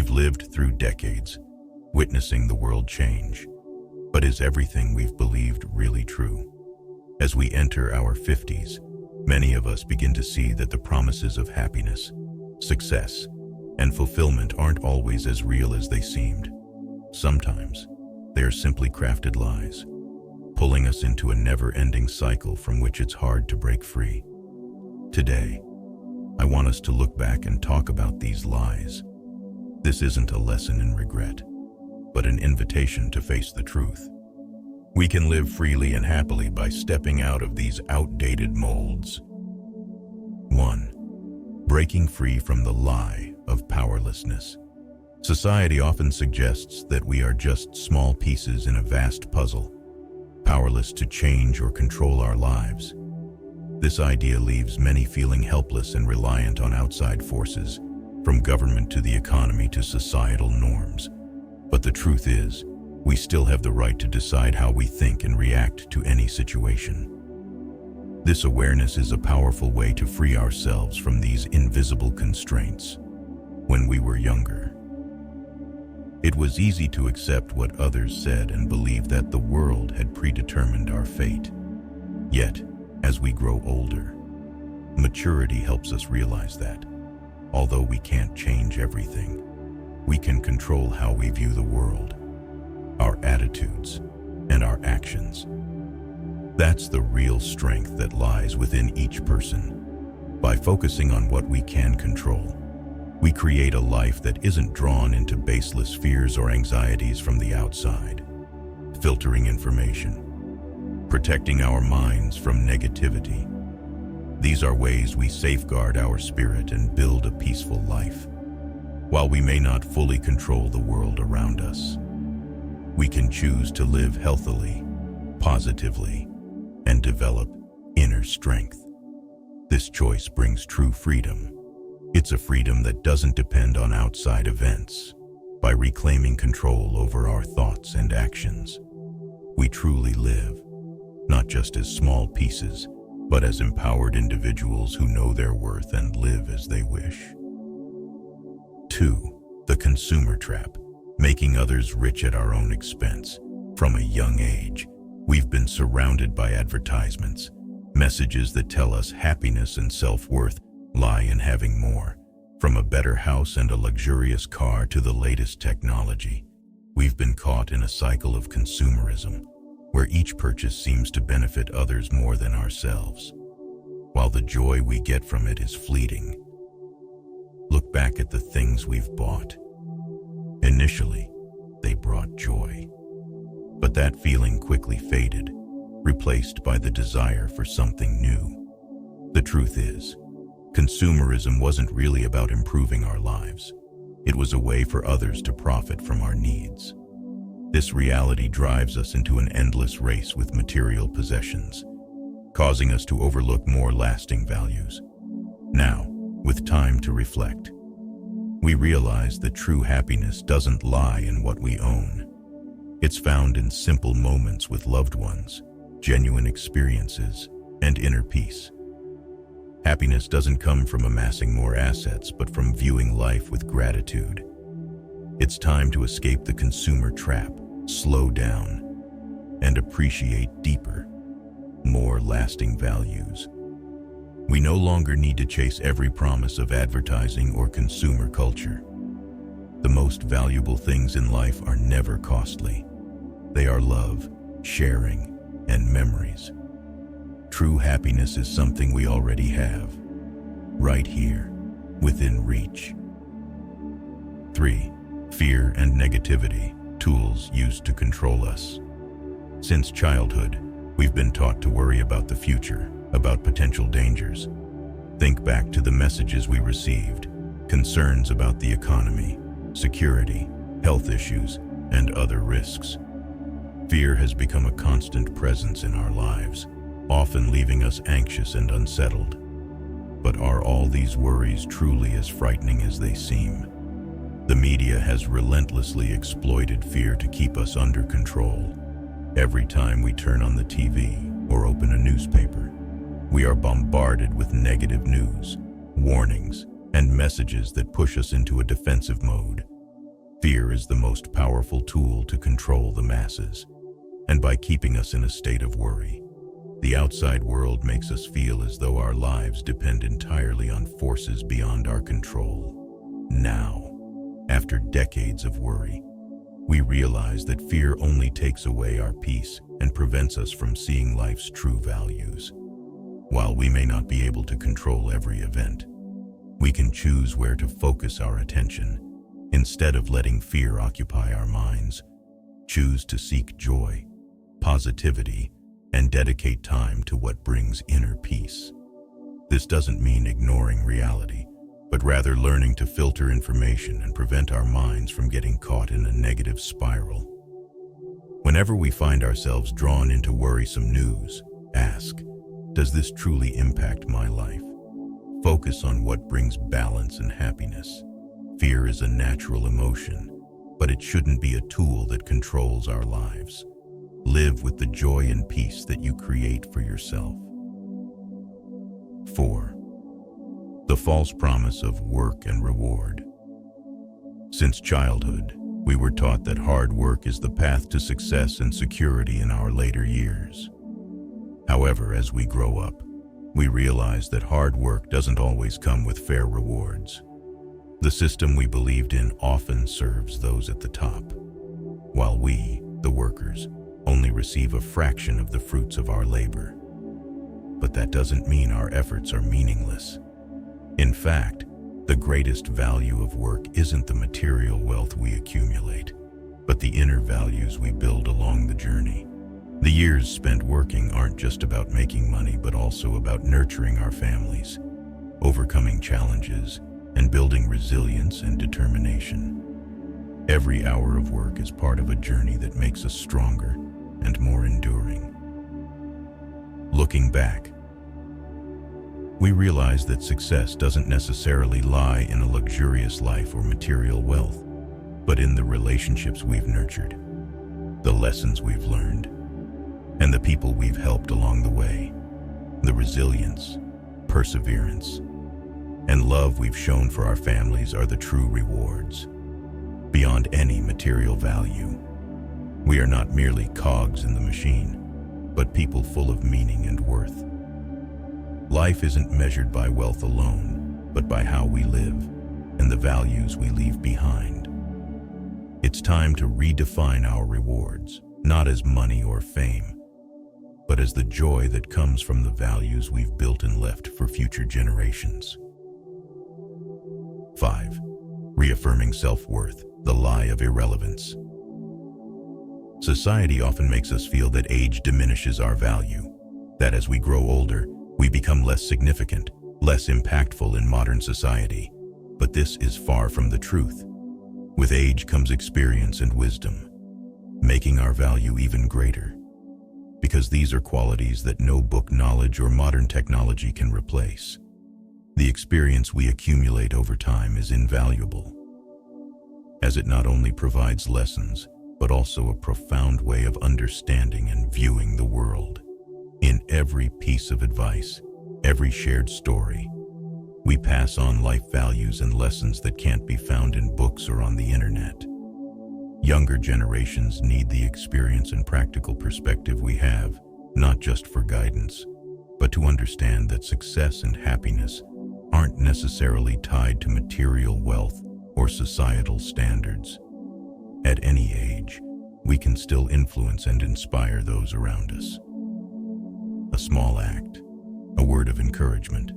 We've lived through decades, witnessing the world change. But is everything we've believed really true? As we enter our 50s, many of us begin to see that the promises of happiness, success, and fulfillment aren't always as real as they seemed. Sometimes, they are simply crafted lies, pulling us into a never-ending cycle from which it's hard to break free. Today, I want us to look back and talk about these lies. This isn't a lesson in regret, but an invitation to face the truth. We can live freely and happily by stepping out of these outdated molds. 1. Breaking free from the lie of powerlessness. Society often suggests that we are just small pieces in a vast puzzle, powerless to change or control our lives. This idea leaves many feeling helpless and reliant on outside forces, from government to the economy to societal norms. But the truth is, we still have the right to decide how we think and react to any situation. This awareness is a powerful way to free ourselves from these invisible constraints. When we were younger, it was easy to accept what others said and believe that the world had predetermined our fate. Yet, as we grow older, maturity helps us realize that, although we can't change everything, we can control how we view the world, our attitudes, and our actions. That's the real strength that lies within each person. By focusing on what we can control, we create a life that isn't drawn into baseless fears or anxieties from the outside. Filtering information, protecting our minds from negativity. These are ways we safeguard our spirit and build a peaceful life. While we may not fully control the world around us, we can choose to live healthily, positively, and develop inner strength. This choice brings true freedom. It's a freedom that doesn't depend on outside events. By reclaiming control over our thoughts and actions, we truly live, not just as small pieces, but as empowered individuals who know their worth and live as they wish. 2. The consumer trap, making others rich at our own expense. From a young age, we've been surrounded by advertisements, messages that tell us happiness and self-worth lie in having more. From a better house and a luxurious car to the latest technology, we've been caught in a cycle of consumerism, where each purchase seems to benefit others more than ourselves, while the joy we get from it is fleeting. Look back at the things we've bought. Initially, they brought joy, but that feeling quickly faded, replaced by the desire for something new. The truth is, consumerism wasn't really about improving our lives. It was a way for others to profit from our needs. This reality drives us into an endless race with material possessions, causing us to overlook more lasting values. Now, with time to reflect, we realize that true happiness doesn't lie in what we own. It's found in simple moments with loved ones, genuine experiences, and inner peace. Happiness doesn't come from amassing more assets, but from viewing life with gratitude. It's time to escape the consumer trap, slow down, and appreciate deeper, more lasting values. We no longer need to chase every promise of advertising or consumer culture. The most valuable things in life are never costly. They are love, sharing, and memories. True happiness is something we already have, right here, within reach. 3. Fear and negativity, tools used to control us. Since childhood, we've been taught to worry about the future, about potential dangers. Think back to the messages we received, concerns about the economy, security, health issues, and other risks. Fear has become a constant presence in our lives, often leaving us anxious and unsettled. But are all these worries truly as frightening as they seem? The media has relentlessly exploited fear to keep us under control. Every time we turn on the TV or open a newspaper, we are bombarded with negative news, warnings, and messages that push us into a defensive mode. Fear is the most powerful tool to control the masses, and by keeping us in a state of worry, the outside world makes us feel as though our lives depend entirely on forces beyond our control. Now, after decades of worry, we realize that fear only takes away our peace and prevents us from seeing life's true values. While we may not be able to control every event, we can choose where to focus our attention. Instead of letting fear occupy our minds, choose to seek joy, positivity, and dedicate time to what brings inner peace. This doesn't mean ignoring reality, but rather learning to filter information and prevent our minds from getting caught in a negative spiral. Whenever we find ourselves drawn into worrisome news, ask, does this truly impact my life? Focus on what brings balance and happiness. Fear is a natural emotion, but it shouldn't be a tool that controls our lives. Live with the joy and peace that you create for yourself. 4. The false promise of work and reward. Since childhood, we were taught that hard work is the path to success and security in our later years. However, as we grow up, we realize that hard work doesn't always come with fair rewards. The system we believed in often serves those at the top, while we, the workers, only receive a fraction of the fruits of our labor. But that doesn't mean our efforts are meaningless. In fact, the greatest value of work isn't the material wealth we accumulate, but the inner values we build along the journey. The years spent working aren't just about making money, but also about nurturing our families, overcoming challenges, and building resilience and determination. Every hour of work is part of a journey that makes us stronger and more enduring. Looking back, we realize that success doesn't necessarily lie in a luxurious life or material wealth, but in the relationships we've nurtured, the lessons we've learned, and the people we've helped along the way. The resilience, perseverance, and love we've shown for our families are the true rewards, beyond any material value. We are not merely cogs in the machine, but people full of meaning and worth. Life isn't measured by wealth alone, but by how we live and the values we leave behind. It's time to redefine our rewards, not as money or fame, but as the joy that comes from the values we've built and left for future generations. 5. Reaffirming self-worth, the lie of irrelevance. Society often makes us feel that age diminishes our value, that as we grow older, we become less significant, less impactful in modern society. But this is far from the truth. With age comes experience and wisdom, making our value even greater, because these are qualities that no book knowledge or modern technology can replace. The experience we accumulate over time is invaluable, as it not only provides lessons, but also a profound way of understanding and viewing the world. In every piece of advice, every shared story, we pass on life values and lessons that can't be found in books or on the internet. Younger generations need the experience and practical perspective we have, not just for guidance, but to understand that success and happiness aren't necessarily tied to material wealth or societal standards. At any age, we can still influence and inspire those around us. A small act, a word of encouragement,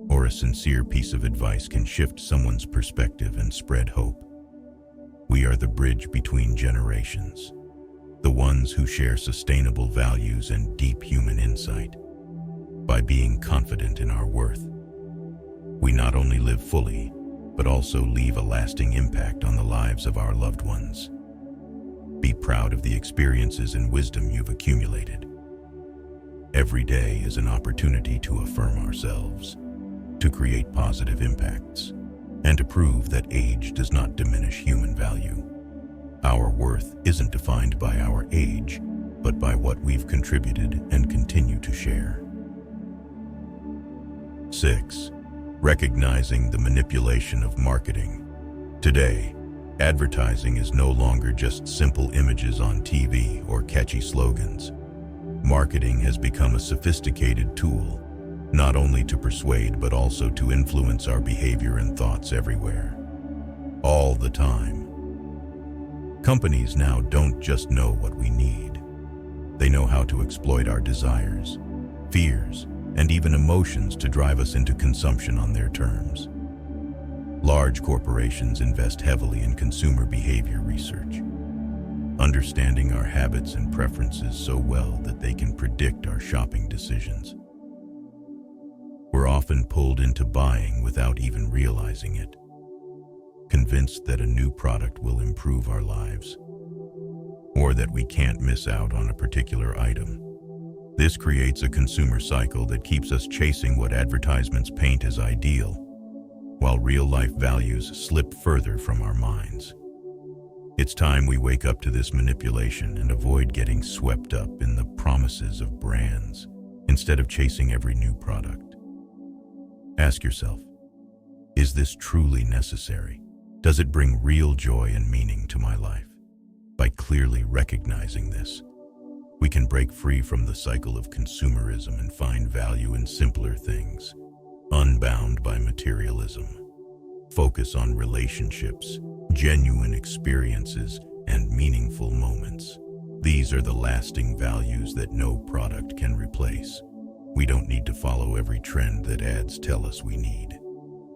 or a sincere piece of advice can shift someone's perspective and spread hope. We are the bridge between generations, the ones who share sustainable values and deep human insight. By being confident in our worth, we not only live fully, but also leave a lasting impact on the lives of our loved ones. Be proud of the experiences and wisdom you've accumulated. Every day is an opportunity to affirm ourselves, to create positive impacts, and to prove that age does not diminish human value. Our worth isn't defined by our age, but by what we've contributed and continue to share. 6. Recognizing the manipulation of marketing. Today, Advertising is no longer just simple images on TV or catchy slogans. Marketing has become a sophisticated tool, not only to persuade but also to influence our behavior and thoughts everywhere, all the time. Companies now don't just know what we need. They know how to exploit our desires, fears, and even emotions to drive us into consumption on their terms. Large corporations invest heavily in consumer behavior research, understanding our habits and preferences so well that they can predict our shopping decisions. We're often pulled into buying without even realizing it, convinced that a new product will improve our lives, or that we can't miss out on a particular item. This creates a consumer cycle that keeps us chasing what advertisements paint as ideal, while real-life values slip further from our minds. It's time we wake up to this manipulation and avoid getting swept up in the promises of brands instead of chasing every new product. Ask yourself, is this truly necessary? Does it bring real joy and meaning to my life? By clearly recognizing this, we can break free from the cycle of consumerism and find value in simpler things, unbound by materialism. Focus on relationships, genuine experiences, and meaningful moments. These are the lasting values that no product can replace. We don't need to follow every trend that ads tell us we need.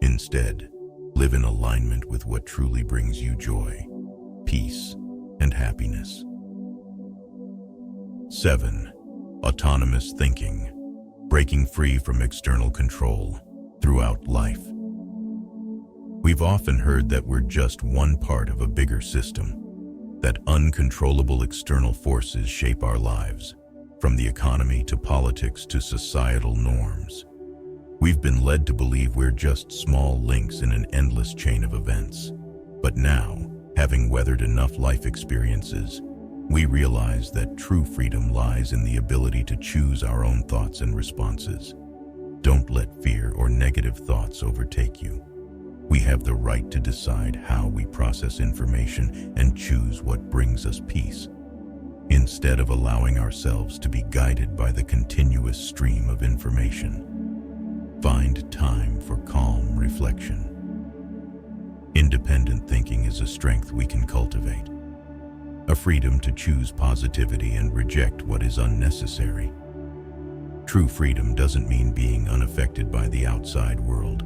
Instead, live in alignment with what truly brings you joy, peace, and happiness. 7. Autonomous thinking. Breaking free from external control throughout life. We've often heard that we're just one part of a bigger system, that uncontrollable external forces shape our lives, from the economy to politics to societal norms. We've been led to believe we're just small links in an endless chain of events. But now, having weathered enough life experiences, we realize that true freedom lies in the ability to choose our own thoughts and responses. Don't let fear or negative thoughts overtake you. We have the right to decide how we process information and choose what brings us peace, instead of allowing ourselves to be guided by the continuous stream of information. Find time for calm reflection. Independent thinking is a strength we can cultivate, a freedom to choose positivity and reject what is unnecessary. True freedom doesn't mean being unaffected by the outside world,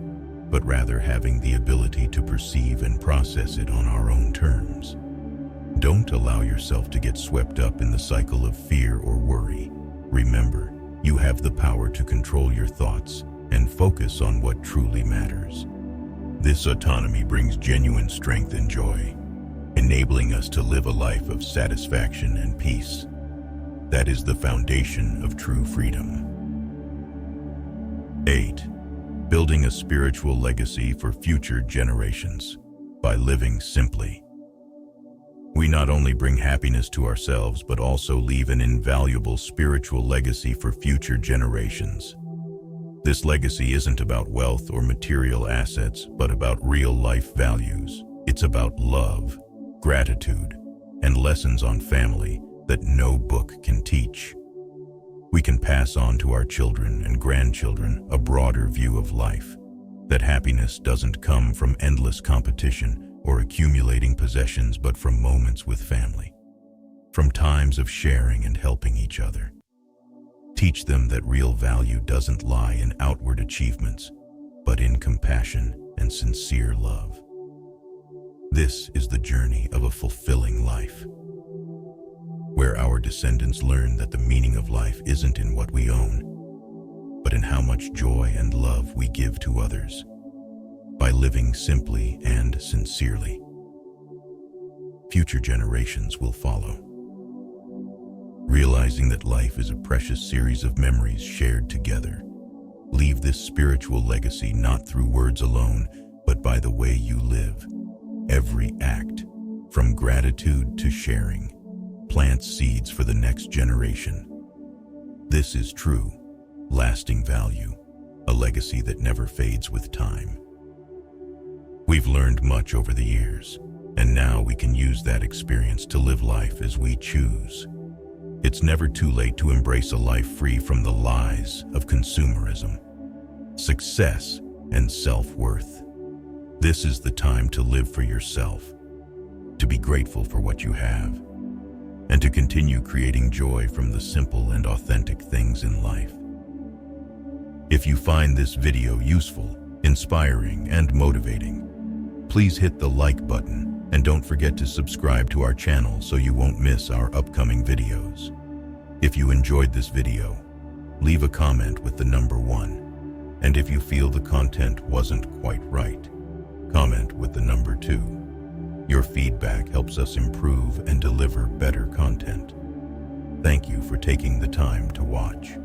but rather having the ability to perceive and process it on our own terms. Don't allow yourself to get swept up in the cycle of fear or worry. Remember, you have the power to control your thoughts and focus on what truly matters. This autonomy brings genuine strength and joy, enabling us to live a life of satisfaction and peace. That is the foundation of true freedom. 8. Building a spiritual legacy for future generations by living simply. We not only bring happiness to ourselves, but also leave an invaluable spiritual legacy for future generations. This legacy isn't about wealth or material assets, but about real-life values. It's about love, gratitude, and lessons on family that no book can teach. We can pass on to our children and grandchildren a broader view of life, that happiness doesn't come from endless competition or accumulating possessions, but from moments with family, from times of sharing and helping each other. Teach them that real value doesn't lie in outward achievements, but in compassion and sincere love. This is the journey of a fulfilling life, where our descendants learn that the meaning of life isn't in what we own, but in how much joy and love we give to others. By living simply and sincerely, future generations will follow, realizing that life is a precious series of memories shared together. Leave this spiritual legacy not through words alone, but by the way you live. Every act, from gratitude to sharing, plants seeds for the next generation. This is true, lasting value, a legacy that never fades with time. We've learned much over the years, And now we can use that experience to live life as we choose. It's never too late to embrace a life free from the lies of consumerism, success, and self-worth. This is the time to live for yourself, to be grateful for what you have, and to continue creating joy from the simple and authentic things in life. If you find this video useful, inspiring, and motivating, please hit the like button and don't forget to subscribe to our channel so you won't miss our upcoming videos. If you enjoyed this video, leave a comment with the number 1. And if you feel the content wasn't quite right, comment with the number 2. Your feedback helps us improve and deliver better content. Thank you for taking the time to watch.